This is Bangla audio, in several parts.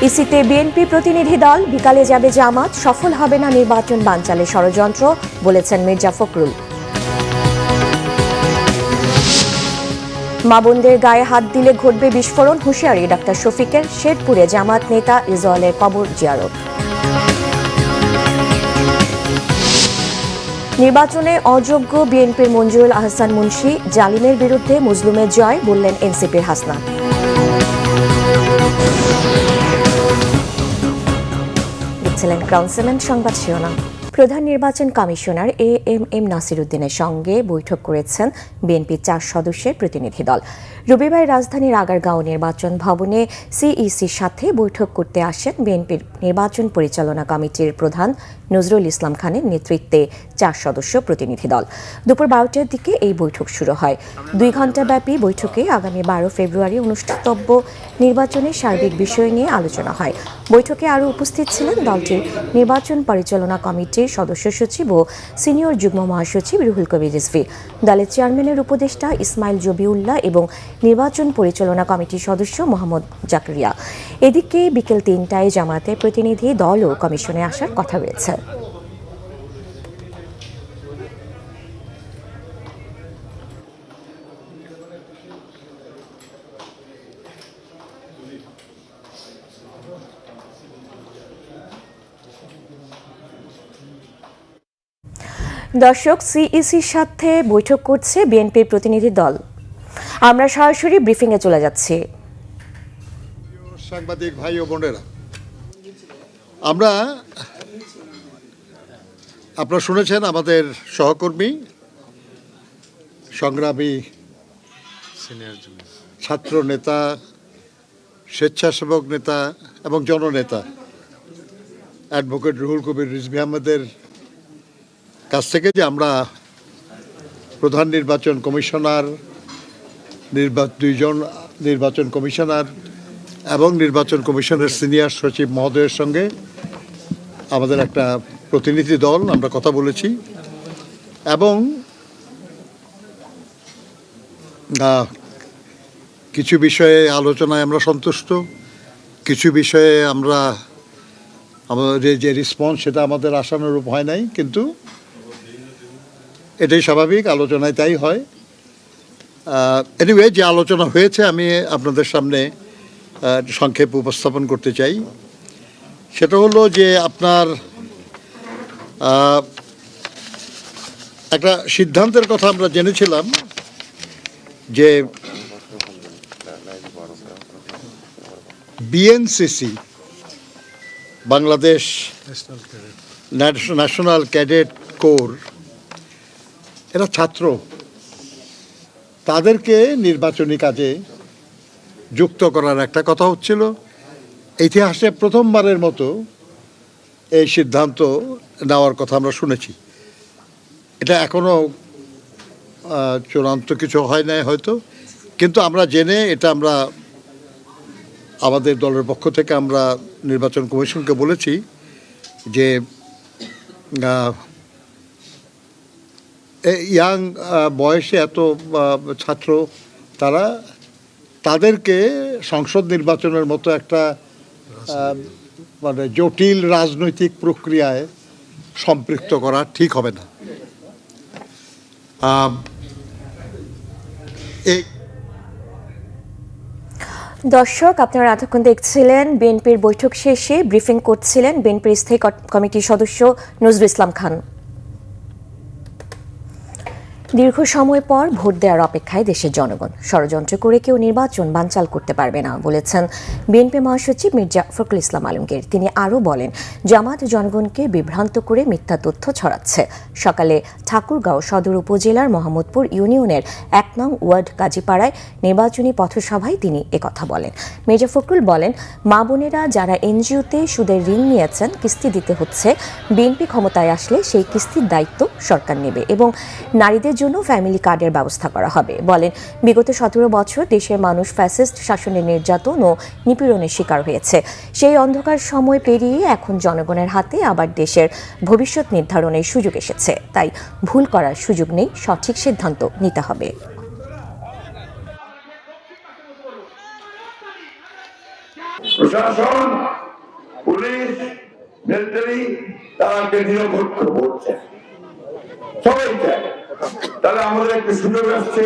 ইসিতে বিএনপি প্রতিনিধি দল, বিকালে যাবে জামাত, সফল হবে না নির্বাচন বানচালে ষড়যন্ত্র, বলেছেন মির্জা ফখরুল। মা বোনদের গায়ে হাত দিলে ঘটবে বিস্ফোরণ, হুঁশিয়ারি ডাক্তার শফিকের। শেরপুরে জামাত নেতা রিজওয়ানের কবর জিয়ারত। নির্বাচনে অযোগ্য বিএনপির মঞ্জুরুল আহসান মুন্সি, জালিমের বিরুদ্ধে মজলুমের জয়, বললেন এনসিপির হাসনাত। দেখছিলেন ক্রাউন সিমেন্ট সংবাদ শিরোনাম। প্রধান নির্বাচন কমিশনার এএমএম নাসির উদ্দিনের সঙ্গে বৈঠক করেছেন বিএনপির 4 সদস্যের প্রতিনিধি দল। রবিবার রাজধানীর আগারগাঁও নির্বাচন ভবনে সিইসির সাথে বৈঠক করতে আসেন বিএনপির নির্বাচন পরিচালনা কমিটির প্রধান নজরুল ইসলাম খানের নেতৃত্বে 4 সদস্য প্রতিনিধি দল। দুপুর 12টার দিকে এই বৈঠক শুরু হয়। 2 ঘণ্টাব্যাপী বৈঠকে আগামী 12 ফেব্রুয়ারি অনুষ্ঠিতব্য নির্বাচনের সার্বিক বিষয় নিয়ে আলোচনা হয়। বৈঠকে আরও উপস্থিত ছিলেন দলটির নির্বাচন পরিচালনা কমিটির সদস্য সচিব ও সিনিয়র যুগ্ম মহাসচিব রুহুল কবির রিজভী, দলের চেয়ারম্যানের উপদেষ্টা ইসমাইল জবিউল্লাহ এবং নির্বাচন পরিচালনা কমিটির সদস্য মোহাম্মদ জাকারিয়া। এদিকে বিকেল 3টায় জামায়াতের প্রতিনিধি দলও কমিশনে আসার কথা রয়েছে। দর্শক, সিইসির সাথে বৈঠক করছে বিএনপির প্রতিনিধি দল। আমরা সরাসরি ব্রিফিংয়ে চলে যাচ্ছি। সাংবাদিক ভাই ও বোনেরা, আপনারা শুনেছেন আমাদের সহকর্মী, সংগ্রামী ছাত্র নেতা, স্বেচ্ছাসেবক নেতা এবং জননেতা অ্যাডভোকেট রুহুল কবির রিজভী আহমেদের কাছ থেকে যে আমরা প্রধান নির্বাচন কমিশনার, 2 জন নির্বাচন কমিশনার এবং নির্বাচন কমিশনের সিনিয়র সচিব মহোদয়ের সঙ্গে আমাদের একটা প্রতিনিধি দল আমরা কথা বলেছি এবং কিছু বিষয়ে আলোচনায় আমরা সন্তুষ্ট, কিছু বিষয়ে আমাদের যে রেসপন্স সেটা আমাদের আশানুরূপ হয় নাই, কিন্তু এটাই স্বাভাবিক, আলোচনায় তাই হয়। এনিওয়ে, যে আলোচনা হয়েছে আমি আপনাদের সামনে সংক্ষেপ উপস্থাপন করতে চাই। সেটা হলো যে আপনার একটা সিদ্ধান্তের কথা আমরা জেনেছিলাম যে BNCC, Bangladesh national cadet corps, এরা ছাত্র, তাদেরকে নির্বাচনী কাজে যুক্ত করার একটা কথা হচ্ছিল। ইতিহাসে প্রথমবারের মতো এই সিদ্ধান্ত নেওয়ার কথা আমরা শুনেছি। এটা এখনও চূড়ান্ত কিছু হয় নাই হয়তো, কিন্তু আমরা জেনে এটা আমরা আমাদের দলের পক্ষ থেকে আমরা নির্বাচন কমিশনকে বলেছি যে ইয়াং বয়সে এত ছাত্র, তাদেরকে সংসদ নির্বাচনের মতো একটা মানে জটিল রাজনৈতিক প্রক্রিয়ায় সম্পৃক্ত করা ঠিক হবে না। দর্শক, আপনারা এতক্ষণ দেখছিলেন বিএনপির বৈঠক শেষে ব্রিফিং করছিলেন বিএনপির স্থায়ী কমিটির সদস্য নজরুল ইসলাম খান। দীর্ঘ সময় পর ভোট দেওয়ার অপেক্ষায় দেশের জনগণ। ষড়যন্ত্র করে কেউ নির্বাচন বানচাল করতে পারবে না, বলেছেন বিএনপি মহাসচিব মির্জা ফখরুল ইসলাম আলমগীর। তিনি আরও বলেন, জামাত জনগণকে বিভ্রান্ত করে মিথ্যা তথ্য ছড়াচ্ছে। সকালে ঠাকুরগাঁও সদর উপজেলার মোহাম্মদপুর ইউনিয়নের 1 নং ওয়ার্ড কাজীপাড়ায় নির্বাচনী পথসভায় তিনি একথা বলেন। মির্জা ফখরুল বলেন, মা বোনেরা যারা এনজিওতে সুদের ঋণ নিয়েছেন, কিস্তি দিতে হচ্ছে। বিএনপি ক্ষমতায় আসলে সেই কিস্তির দায়িত্ব সরকার নেবে এবং নারীদের জন্য ফ্যামিলি কার্ডের ব্যবস্থা করা হবে। বলেন, বিগত 17 বছর দেশের মানুষ ফ্যাসিস্ট শাসনের নির্যাতন ও নিপীড়নের শিকার হয়েছে। সেই অন্ধকার সময় পেরিয়ে এখন জনগণের হাতে আবার দেশের ভবিষ্যৎ নির্ধারণের সুযোগ এসেছে। তাই ভুল করার সুযোগ নেই, সঠিক সিদ্ধান্ত নিতে হবে। প্রশাসন, পুলিশ, মিলিটারি তারা নিরপেক্ষ ভোট চায়, সবাই চায়। তাহলে আমাদের একটা সুযোগ আসছে,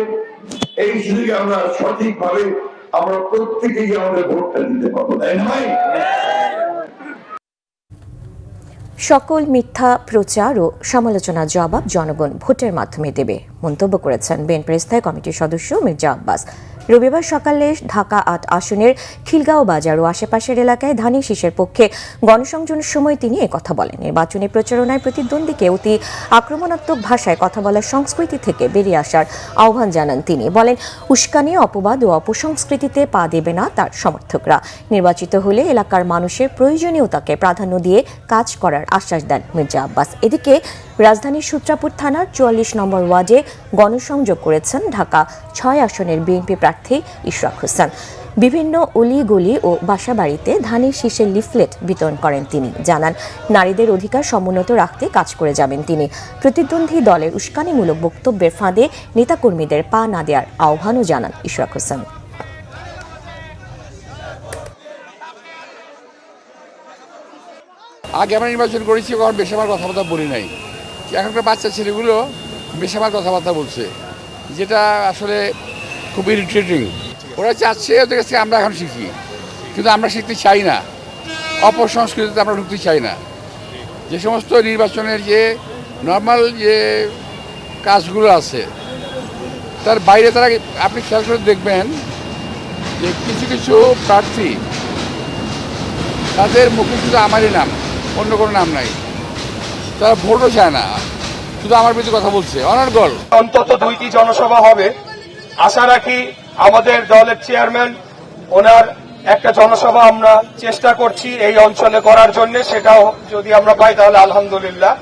এই সুযোগে আমরা সঠিকভাবে আমরা প্রত্যেকেই আমাদের ভোটটা দিতে পারবো, তাই নয়? সকল মিথ্যা প্রচার ও সমালোচনার জবাব জনগণ ভোটের মাধ্যমে দেবে মন্তব্য করেছেন বিএনপির স্থায়ী কমিটির সদস্য মির্জা আব্বাস। রবিবার সকালে ঢাকা ৮ আসনের খিলগাঁও বাজার ও আশেপাশের এলাকায় ধানের শীষের পক্ষে গণসংযোগের সময় তিনি একথা বলেন। নির্বাচনী প্রচারণায় প্রতিদ্বন্দ্বীকে অতি আক্রমণাত্মক ভাষায় কথা বলার সংস্কৃতি থেকে বেরিয়ে আসার আহ্বান জানান তিনি। বলেন, উস্কানি, অপবাদ ও অপসংস্কৃতিতে পা দেবে না তার সমর্থকরা। নির্বাচিত হলে এলাকার মানুষের প্রয়োজনীয়তাকে প্রাধান্য দিয়ে কাজ করার আশ্বাস দেন মির্জা আব্বাস। এদিকে রাজধানীর সূত্রাপুর থানার ৪৪ নম্বর ওয়ার্ডে গণসংযোগ করেছেন ঢাকা ৬ আসনের বিএনপি প্রার্থী ইশরাক হোসেন। বিভিন্ন অলিগলি ও বাসাবাড়িতে ধানের শীষের লিফলেট বিতরণ করেন তিনি। জানান, নারীদের অধিকার সমুন্নত রাখতে কাজ করে যাবেন তিনি। প্রতিদ্বন্দ্বী দলের উস্কানিমূলক বক্তব্যের ফাঁদে নেতাকর্মীদের পা না দেওয়ার আহ্বানও জানান ইশরাক হোসেন। আগে আমরা নির্বাচন করেছি, কারণ বেশিরভাগ কথাবার্তা বলি নাই। এখনকার বাচ্চা ছেলেগুলো বেশিরভাগ কথাবার্তা বলছে, যেটা আসলে খুব ইরিটেটিং। ওরা চাচ্ছে ওদের কাছে আমরা এখন শিখি, কিন্তু আমরা শিখতে চাই না। অপসংস্কৃতিতে আমরা ঢুকতে চাই না। যে সমস্ত নির্বাচনের যে নর্মাল যে কাজগুলো আছে তার বাইরে তারা, আপনি খেয়াল করে দেখবেন যে কিছু কিছু প্রার্থী তাদের মুখে শুধু আমারই নাম, অন্য কোনো নাম নাই। তারা ভোটও চায় না, শুধু আমার বিরুদ্ধে কথা বলছে, অনর্গল। অন্তত 2টি জনসভা হবে। আশা রাখি আমাদের দলের চেয়ারম্যান ওনার একটা জনসভা আমরা চেষ্টা করছি এই অঞ্চলে করার জন্য, সেটাও যদি আমরা পাই তাহলে আলহামদুলিল্লাহ।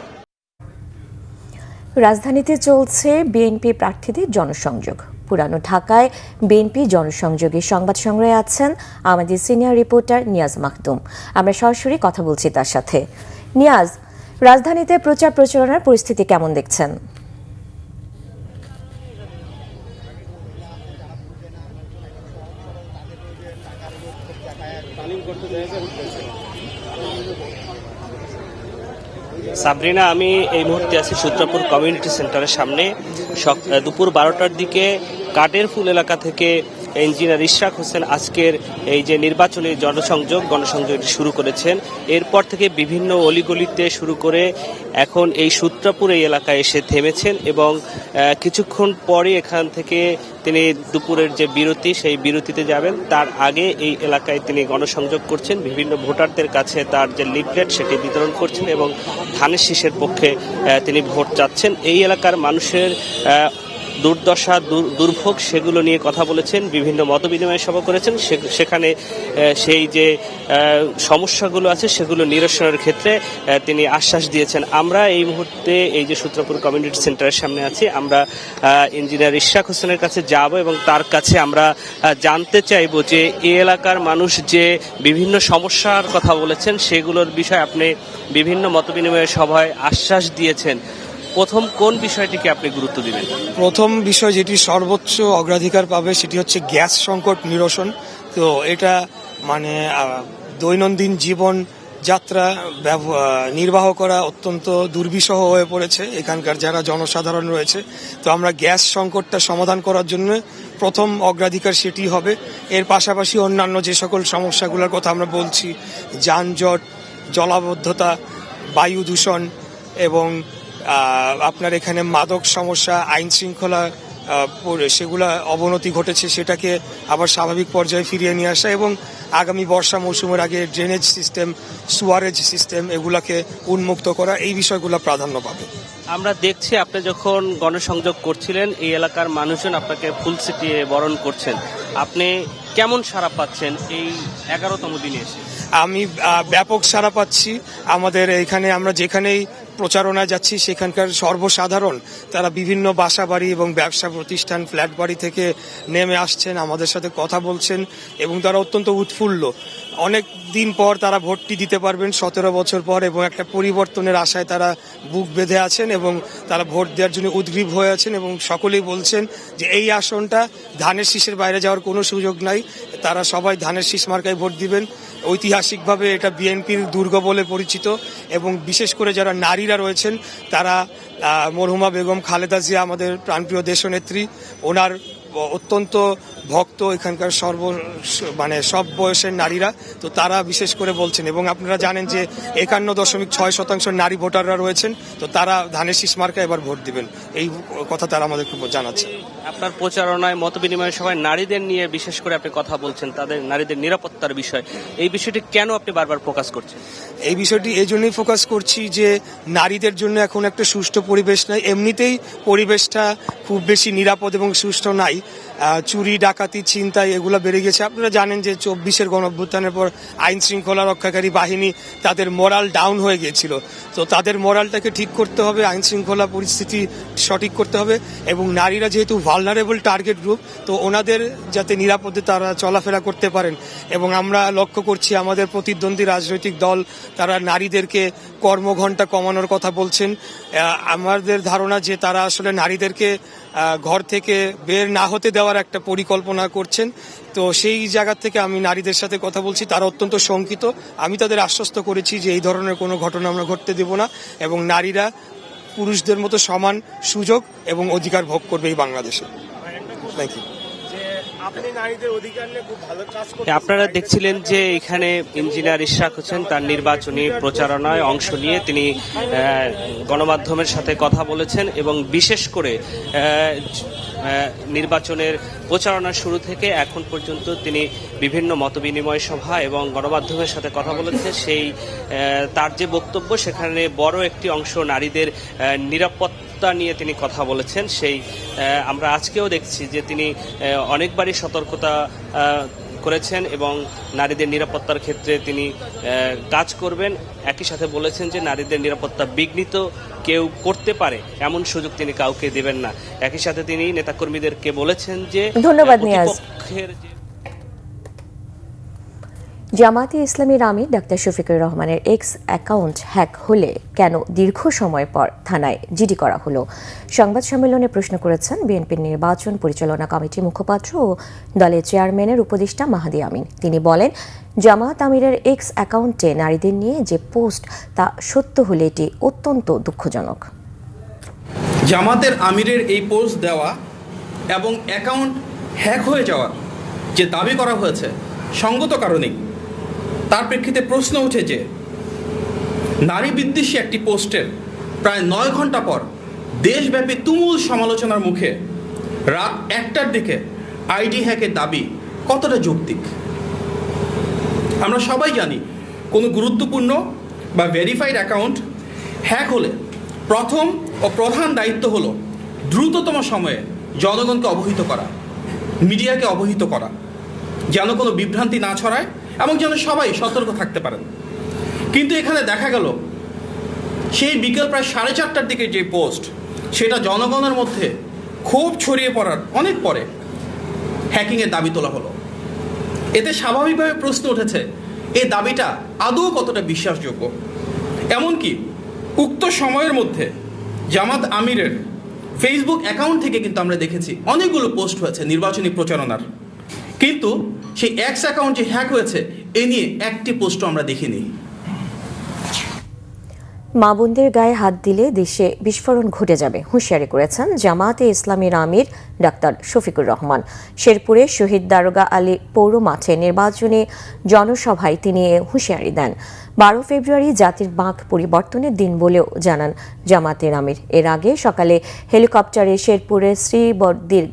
রাজধানীতে চলছে বিএনপি প্রার্থীদের জনসংযোগ। পুরানো ঢাকায় বিএনপি জনসংযোগে সংবাদ সংগ্রহে আছেন আমাদের সিনিয়র রিপোর্টার নিয়াজ মাহদুম। আমরা সরাসরি কথা বলছি তার সাথে। নিয়াজ, রাজধানীতে প্রচার প্রচারণার পরিস্থিতি কেমন দেখছেন? সাবরিনা, আমি এই মুহূর্তে আছি সূত্রাপুর কমিউনিটি সেন্টারের সামনে। দুপুর 12টার দিকে কাঠের ফুল এলাকা থেকে ইঞ্জিনিয়ার ইশরাক হোসেন আজকের এই যে নির্বাচনী গণসংযোগটি শুরু করেছেন। এরপর থেকে বিভিন্ন অলিগলিতে শুরু করে এখন এই সূত্রাপুর এই এলাকায় এসে থেমেছেন এবং কিছুক্ষণ পরে এখান থেকে তিনি দুপুরের যে বিরতি, সেই বিরতিতে যাবেন। তার আগে এই এলাকায় তিনি গণসংযোগ করছেন, বিভিন্ন ভোটারদের কাছে তার যে লিফলেট সেটি বিতরণ করছেন এবং ধানের শীষের পক্ষে তিনি ভোট চাচ্ছেন। এই এলাকার মানুষের দুর্দশা, দুর্ভোগ সেগুলো নিয়ে কথা বলেছেন, বিভিন্ন মতবিনিময় সভা করেছেন। সেখানে সেই যে সমস্যাগুলো আছে সেগুলো নিরসনের ক্ষেত্রে তিনি আশ্বাস দিয়েছেন। আমরা এই মুহূর্তে এই যে সূত্রাপুর কমিউনিটি সেন্টারের সামনে আছি, আমরা ইঞ্জিনিয়ার ইশরাক হোসেনের কাছে যাব এবং তার কাছে আমরা জানতে চাইব যে এই এলাকার মানুষ যে বিভিন্ন সমস্যার কথা বলেছেন সেগুলোর বিষয়ে আপনি বিভিন্ন মতবিনিময় সভায় আশ্বাস দিয়েছেন। প্রথম কোন বিষয়টিকে আপনি গুরুত্ব দিবেন? প্রথম বিষয় যেটি সর্বোচ্চ অগ্রাধিকার পাবে সেটি হচ্ছে গ্যাস সংকট নিরসন। তো এটা মানে দৈনন্দিন জীবন যাত্রা নির্বাহ করা অত্যন্ত দুর্বিষহ হয়ে পড়েছে এখানকার যারা জনসাধারণ রয়েছে। তো আমরা গ্যাস সংকটটা সমাধান করার জন্য প্রথম অগ্রাধিকার সেটি হবে। এর পাশাপাশি অন্যান্য যে সকল সমস্যাগুলোর কথা আমরা বলছি, যানজট, জলাবদ্ধতা, বায়ু দূষণ এবং আপনার এখানে মাদক সমস্যা, আইন শৃঙ্খলা সেগুলা অবনতি ঘটেছে, সেটাকে আবার স্বাভাবিক পর্যায়ে ফিরিয়ে নিয়ে আসা এবং আগামী বর্ষা মৌসুমের আগে ড্রেনেজ সিস্টেম, সুয়ারেজ সিস্টেম এগুলাকে উন্মুক্ত করা, এই বিষয়গুলো প্রাধান্য পাবে। আমরা দেখছি আপনি যখন গণসংযোগ করছিলেন এই এলাকার মানুষজন আপনাকে ফুল ছিটিয়ে বরণ করছেন। আপনি কেমন সাড়া পাচ্ছেন এই 11তম দিনে এসে? আমি ব্যাপক সাড়া পাচ্ছি। আমাদের এখানে আমরা যেখানেই প্রচারণায় যাচ্ছি সেখানকার সর্বসাধারণ তারা বিভিন্ন বাসা বাড়ি এবং ব্যবসা প্রতিষ্ঠান, ফ্ল্যাট বাড়ি থেকে নেমে আসছেন, আমাদের সাথে কথা বলছেন এবং তারা অত্যন্ত উৎফুল্ল। অনেক দিন পর তারা ভোটটি দিতে পারবেন, 17 বছর পর, এবং একটা পরিবর্তনের আশায় তারা বুক বেঁধে আছেন এবং তারা ভোট দেওয়ার জন্য উদ্গ্রীব হয়ে আছেন এবং সকলেই বলছেন যে এই আসনটা ধানের শীষের বাইরে যাওয়ার কোনো সুযোগ নাই, তারা সবাই ধানের শীষ মার্কায় ভোট দিবেন ঐতিহাসিকভাবে এটা বিএনপির দুর্গ বলে পরিচিত, এবং বিশেষ করে যারা নারীরা রয়েছেন তারা মরহুমা বেগম খালেদা জিয়া আমাদের প্রাণপ্রিয় দেশনেত্রী, ওনার অত্যন্ত ভক্ত এখানকার সব বয়সের নারীরা, তো তারা বিশেষ করে বলছেন। এবং আপনারা জানেন যে 51.6% নারী ভোটাররা রয়েছেন, তো তারা ধানের শীষ মার্কা এবার ভোট দিবেন, এই কথা তারা আমাদের খুব জানাচ্ছে। আপনার প্রচারণায় মতবিনিময় সভায় নারীদের নিয়ে বিশেষ করে আপনি কথা বলছেন, তাদের নারীদের নিরাপত্তার বিষয়, এই বিষয়টি কেন আপনি বারবার ফোকাস করছেন? এই বিষয়টি এই জন্যই ফোকাস করছি যে নারীদের জন্য এখন একটা সুষ্ঠু পরিবেশ নাই, এমনিতেই পরিবেশটা খুব বেশি নিরাপদ এবং সুষ্ঠু নাই। চুরি, ডাকাতি, ছিনতাই এগুলো বেড়ে গেছে। আপনারা জানেন যে 24-এর গণঅভ্যুত্থানের পর আইন শৃঙ্খলা রক্ষাকারী বাহিনী তাদের মোরাল ডাউন হয়ে গিয়েছিল, তো তাদের মোরালটাকে ঠিক করতে হবে, আইন শৃঙ্খলা পরিস্থিতি সঠিক করতে হবে, এবং নারীরা যেহেতু ভালনারেবল টার্গেট গ্রুপ, তো ওনাদের যাতে নিরাপদে তারা চলাফেরা করতে পারেন। এবং আমরা লক্ষ্য করছি আমাদের প্রতিদ্বন্দ্বী রাজনৈতিক দল তারা নারীদেরকে কর্মঘণ্টা কমানোর কথা বলছেন। আমাদের ধারণা যে তারা আসলে নারীদেরকে ঘর থেকে বের না হতে দেওয়ার একটা পরিকল্পনা করছেন। তো সেই জায়গা থেকে আমি নারীদের সাথে কথা বলছি, তারা অত্যন্ত শঙ্কিত। আমি তাদের আশ্বস্ত করেছি যে এই ধরনের কোনো ঘটনা আমরা ঘটতে দেব না, এবং নারীরা পুরুষদের মতো সমান সুযোগ এবং অধিকার ভোগ করবে এই বাংলাদেশে। Thank you. আপনারা দেখছিলেন যে এখানে ইঞ্জিনিয়ার ইশরাক হোসেন তার নির্বাচনী প্রচারণায় অংশ নিয়ে তিনি গণমাধ্যমের সাথে কথা বলেছেন, এবং বিশেষ করে নির্বাচনের প্রচারণার শুরু থেকে এখন পর্যন্ত তিনি বিভিন্ন মতবিনিময় সভা এবং গণমাধ্যমের সাথে কথা বলেছেন। সেই তার যে বক্তব্য, সেখানে বড় একটি অংশ নারীদের নিরাপত্তা নিয়ে তিনি কথা বলেছেন। সেই আমরা আজকেও দেখছি যে তিনি অনেকবারই সতর্কতা করেছেন এবং নারীদের নিরাপত্তার ক্ষেত্রে তিনি কাজ করবেন। একই সাথে বলেছেন যে নারীদের নিরাপত্তা বিঘ্নিত কেউ করতে পারে এমন সুযোগ তিনি কাউকে দেবেন না। একই সাথে তিনি নেতাকর্মীদেরকে বলেছেন যে ধন্যবাদ নিয়াজ। জামায়াতে ইসলামীর আমির ডাক্তার শফিকুর রহমানের এক্স অ্যাকাউন্ট হ্যাক হলে কেন দীর্ঘ সময় পর থানায় জিডি করা হলো, সংবাদ সম্মেলনে প্রশ্ন করেছেন বিএনপির নির্বাচন পরিচালনা কমিটির মুখপাত্র ও দলের চেয়ারম্যানের উপদেষ্টা মাহাদি আমিন। তিনি বলেন, জামায়াত আমিরের এক্স অ্যাকাউন্টে নারীদের নিয়ে যে পোস্ট তা সত্য হলে এটি অত্যন্ত দুঃখজনক। জামাতের আমিরের এই পোস্ট দেওয়া এবং অ্যাকাউন্ট হ্যাক হয়ে যাওয়ার যে দাবি করা হয়েছে সঙ্গত কারণেই তার প্রেক্ষিতে প্রশ্ন উঠে যে নারী বিদ্বেষী একটি পোস্টের প্রায় 9 ঘন্টা পর দেশব্যাপী তুমুল সমালোচনার মুখে রাত 1টার দিকে আইডি হ্যাকের দাবি কতটা যৌক্তিক। আমরা সবাই জানি কোনো গুরুত্বপূর্ণ বা ভেরিফাইড অ্যাকাউন্ট হ্যাক হলে প্রথম ও প্রধান দায়িত্ব হলো দ্রুততম সময়ে জনগণকে অবহিত করা, মিডিয়াকে অবহিত করা, যেন কোনো বিভ্রান্তি না ছড়ায় এবং যেন সবাই সতর্ক থাকতে পারেন। কিন্তু এখানে দেখা গেল সেই বিকেল প্রায় 4:30টার দিকে যে পোস্ট, সেটা জনগণের মধ্যে ক্ষোভ ছড়িয়ে পড়ার অনেক পরে হ্যাকিংয়ের দাবি তোলা হলো। এতে স্বাভাবিকভাবে প্রশ্ন উঠেছে এই দাবিটা আদৌ কতটা বিশ্বাসযোগ্য। এমনকি উক্ত সময়ের মধ্যে জামাত আমিরের ফেসবুক অ্যাকাউন্ট থেকে কিন্তু আমরা দেখেছি অনেকগুলো পোস্ট হয়েছে নির্বাচনী প্রচারণার, কিন্তু সেই এক্স অ্যাকাউন্ট যে হ্যাক হয়েছে এ নিয়ে একটি পোস্টও আমরা দেখিনি। মা বোনদের গায়ে হাত দিলে দেশে বিস্ফোরণ ঘটে যাবে হুঁশিয়ারি করেছেন জামায়াতে ইসলামীর আমির ডাক্তার শফিকুর রহমান। শেরপুরে শহীদ দারোগা আলী পৌর মাঠে নির্বাচনী জনসভায় তিনি হুঁশিয়ারি দেন। 12 ফেব্রুয়ারি জাতির বাঁক পরিবর্তনের দিন বলেও জানান জামায়াতের আমির। এর আগে সকালে হেলিকপ্টারে শেরপুরের শ্রীবর্দির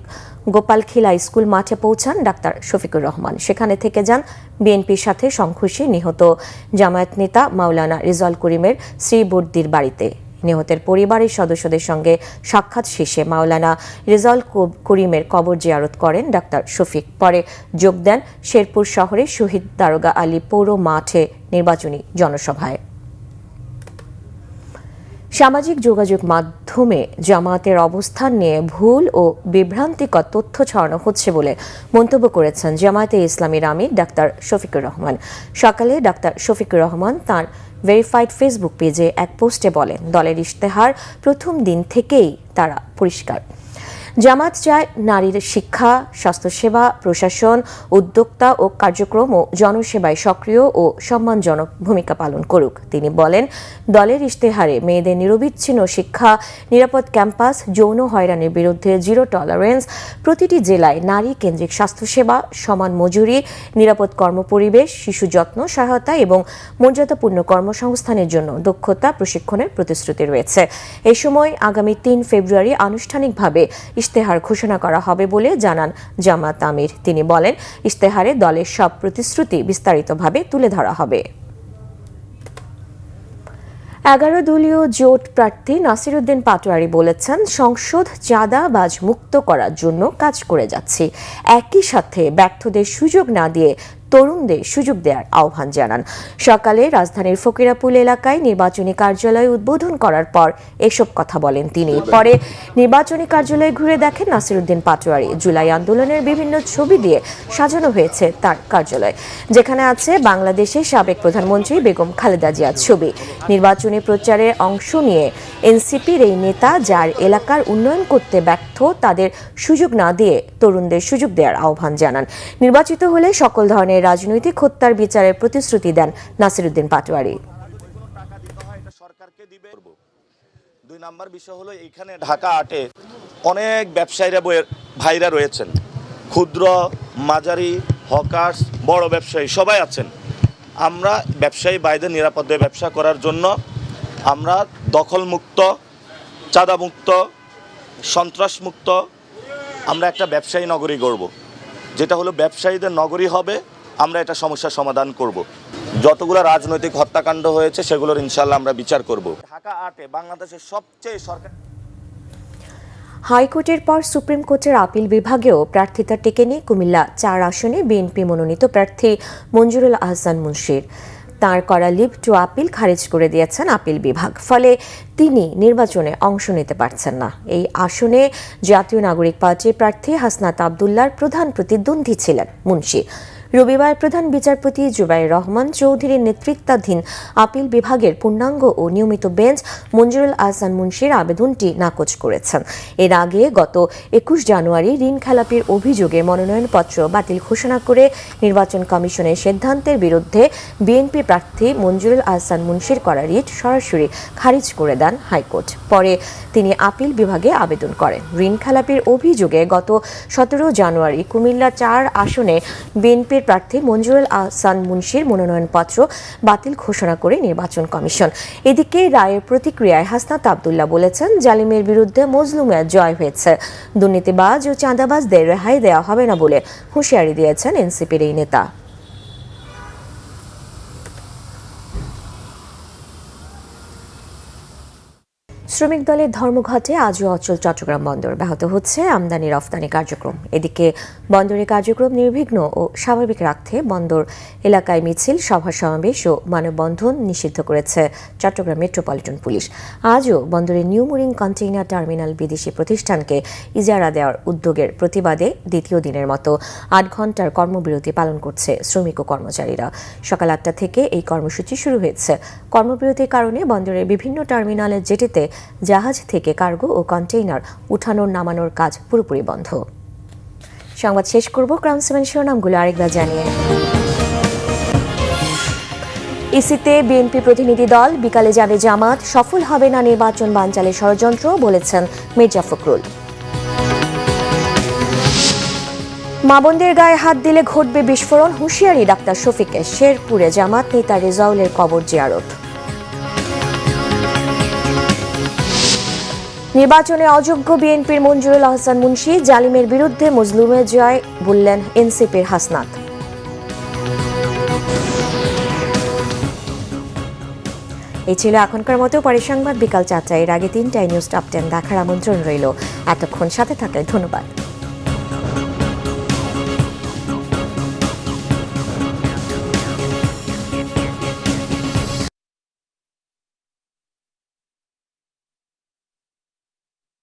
গোপালখিলা স্কুল মাঠে পৌঁছান ডাক্তার শফিকুর রহমান। সেখানে থেকে যান বিএনপির সাথে সংঘর্ষে নিহত জামায়াত নেতা মাওলানা রেজাউল করিমের শ্রীবর্দির বাড়িতে। নিহতের পরিবারের সদস্যদের সঙ্গে সাক্ষাৎ শেষে মাওলানা রেজাউল করিমের কবর জিয়ারত করেন ডাক্তার শফিক। পরে যোগ দেন শেরপুর শহরের শহীদ দারোগা আলী পৌর মাঠে নির্বাচনী জনসভায়। সামাজিক যোগাযোগ মাধ্যমে জামায়াতের অবস্থান নিয়ে ভুল ও বিভ্রান্তিকর তথ্য ছড়ানো হচ্ছে বলে মন্তব্য করেছেন জামায়াতে ইসলামীর আমির ডাক্তার শফিকুর রহমান। সকালে ডাক্তার শফিকুর রহমান তাঁর ভেরিফাইড ফেসবুক পেজে এক পোস্টে বলেন, দলের ইশতেহার প্রথম দিন থেকেই তারা পরিষ্কার। জামাত চায় নারীর শিক্ষা, স্বাস্থ্যসেবা, প্রশাসন, উদ্যোক্তা ও কার্যক্রম ও জনসেবায় সক্রিয় ও সম্মানজনক ভূমিকা পালন করুক। তিনি বলেন, দলের ইশতেহারে মেয়েদের নিরবিচ্ছিন্ন শিক্ষা, নিরাপদ ক্যাম্পাস, যৌন হয়রানির বিরুদ্ধে জিরো টলারেন্স, প্রতিটি জেলায় নারী কেন্দ্রিক স্বাস্থ্যসেবা, সমান মজুরি, নিরাপদ কর্মপরিবেশ, শিশু যত্ন সহায়তা এবং মর্যাদাপূর্ণ কর্মসংস্থানের জন্য দক্ষতা প্রশিক্ষণের প্রতিশ্রুতি রয়েছে। এই সময় আগামী 3 ফেব্রুয়ারি আনুষ্ঠানিকভাবে ইশতেহার ঘোষণা করা হবে বলে জানান জামাত আমির। তিনি বলেন, ইশতেহারে দলের সব প্রতিশ্রুতি বিস্তারিতভাবে তুলে ধরা হবে। 11 দলীয় জোট প্রার্থী নাসিরুদ্দিন পাটোয়ারি বলেছেন, সংসদ চাঁদাবাজ মুক্ত করার জন্য কাজ করে যাচ্ছি। একই সাথে ব্যর্থদের সুযোগ না দিয়ে তরুণদের সুযোগ দেওয়ার আহ্বান জানান। সকালে রাজধানীর ফকিরাপুল এলাকায় নির্বাচনী কার্যালয় উদ্বোধন করার পর এসব কথা বলেন তিনি। পরে নির্বাচনী কার্যালয়ে ঘুরে দেখেন নাসিরুদ্দিন পাটোয়ারি। জুলাই আন্দোলনের বিভিন্ন ছবি দিয়ে সাজানো হয়েছে তার কার্যালয়, যেখানে আছে বাংলাদেশের সাবেক প্রধানমন্ত্রী বেগম খালেদা জিয়ার ছবি। নির্বাচনী প্রচারে অংশ নিয়ে এনসিপির এই নেতা, যার এলাকার উন্নয়ন করতে ব্যর্থ, তাদের সুযোগ না দিয়ে তরুণদের সুযোগ দেওয়ার আহ্বান জানান। নির্বাচিত হলে সকল ধরনের রাজনৈতিক হত্যার বিচারের প্রতিশ্রুতি দেন নাসিরুদ্দিন পাটোয়ারি। দুই নাম্বার বিষয় হলো, এখানে ঢাকা আটে অনেক ব্যবসায়ীরা ভাইরা রয়েছেন, ক্ষুদ্র, মাঝারি, হকার্স, বড় ব্যবসায়ী সবাই আছেন। আমরা ব্যবসায়ী ভাইদের নিরাপদে ব্যবসা করার জন্য আমরা দখলমুক্ত, চাঁদামুক্ত, সন্ত্রাসমুক্ত আমরা একটা ব্যবসায়ী নগরী গড়ব, যেটা হলো ব্যবসায়ীদের নগরী হবে। আমরা এটা সমস্যার সমাধান করব। যতগুলো রাজনৈতিক হত্যাকাণ্ড হয়েছে সেগুলোর ইনশাল্লাহ আমরা বিচার করব। ঢাকা আটে বাংলাদেশের সবচেয়ে সরকার। হাইকোর্টের পর সুপ্রিম কোর্টের আপিল বিভাগেও প্রার্থিতা টেকেনি কুমিল্লা 4 আসনে বিএনপি মনোনীত প্রার্থী মঞ্জুরুল আহসান মুন্সির। তাঁর করা লিভ টু আপিল খারিজ করে দিয়েছেন আপিল বিভাগ। ফলে তিনি নির্বাচনে অংশ নিতে পারছেন না। এই আসনে জাতীয় নাগরিক পার্টির প্রার্থী হাসনাত আবদুল্লাহর প্রধান প্রতিদ্বন্দ্বী ছিলেন মুন্সি। রবিবার প্রধান বিচারপতি জুবাইর রহমান চৌধুরীর নেতৃত্বাধীন আপিল বিভাগের পূর্ণাঙ্গ ও নিয়মিত বেঞ্চ মঞ্জুরুল আহসান মুন্সির আবেদনটি নাকচ করেছেন। এর আগে গত 21 জানুয়ারি ঋণ খেলাপির অভিযোগে মনোনয়নপত্র বাতিল ঘোষণা করে নির্বাচন কমিশনের সিদ্ধান্তের বিরুদ্ধে বিএনপি প্রার্থী মঞ্জুরুল আহসান মুন্সির করা রিট সরাসরি খারিজ করে দেন হাইকোর্ট। পরে তিনি আপিল বিভাগে আবেদন করেন। ঋণ খেলাপির অভিযোগে গত 17 জানুয়ারি কুমিল্লা 4 আসনে বিএনপির প্রার্থী মঞ্জুরুল আহসান মুন্সির মনোনয়নপত্র বাতিল ঘোষণা করে নির্বাচন কমিশন। এদিকে রায়ের প্রতিক্রিয়ায় হাসনাত আবদুল্লাহ বলেছেন, জালিমের বিরুদ্ধে মজলুমের জয় হয়েছে। দুর্নীতিবাজ ও চাঁদাবাজদের রেহাই দেওয়া হবে না বলে হুঁশিয়ারি দিয়েছেন এনসিপির এই নেতা। শ্রমিক দলের ধর্মঘটে আজও অচল চট্টগ্রাম বন্দর। ব্যাহত হচ্ছে আমদানি রফতানি কার্যক্রম। এদিকে বন্দরের কার্যক্রম নির্বিঘ্ন ও স্বাভাবিক রাখতে বন্দর এলাকায় মিছিল, সভা সমাবেশ ও মানববন্ধন নিষিদ্ধ করেছে চট্টগ্রাম মেট্রোপলিটন পুলিশ। আজও বন্দরের নিউ মুরিং কন্টেইনার টার্মিনাল বিদেশি প্রতিষ্ঠানকে ইজারা দেওয়ার উদ্যোগের প্রতিবাদে দ্বিতীয় দিনের মতো 8 ঘন্টার কর্মবিরতি পালন করছে শ্রমিক ও কর্মচারীরা। সকাল 8টা থেকে এই কর্মসূচি শুরু হয়েছে। কর্মবিরতির কারণে বন্দরের বিভিন্ন টার্মিনালের জেটিতে জাহাজ থেকে কার্গো ও কন্টেইনার উঠানোর নামানোর কাজ পুরোপুরি বন্ধ। সংবাদ শেষ করব ক্রাউন 7 শিরোনামগুলো আরেকবার জানিয়ে। ইসিতে বিএনপি প্রতিনিধি দল, বিকালে যাবে জামাত, সফল হবে না নির্বাচন বানচালের ষড়যন্ত্র, বলেছেন মির্জা ফখরুল। মা বোনদের গায়ে হাত দিলে ঘটবে বিস্ফোরণ, হুঁশিয়ারি ডাক্তার শফিকের। শেরপুরে জামাত নেতা রেজাউলের কবর জিয়ারত। নির্বাচনে অযোগ্য বিএনপির মঞ্জুরুল আহসান মুন্সি, জালিমের বিরুদ্ধে মজলুমের জয়, বললেন এনসিপির হাসনাত। এই ছিল এখনকার মতো। পরে সংবাদ বিকাল 4টায়। এর আগে 3টায় নিউজ টপ 10 দেখার আমন্ত্রণ রইল। এতক্ষণ সাথে থাকলে ধন্যবাদ।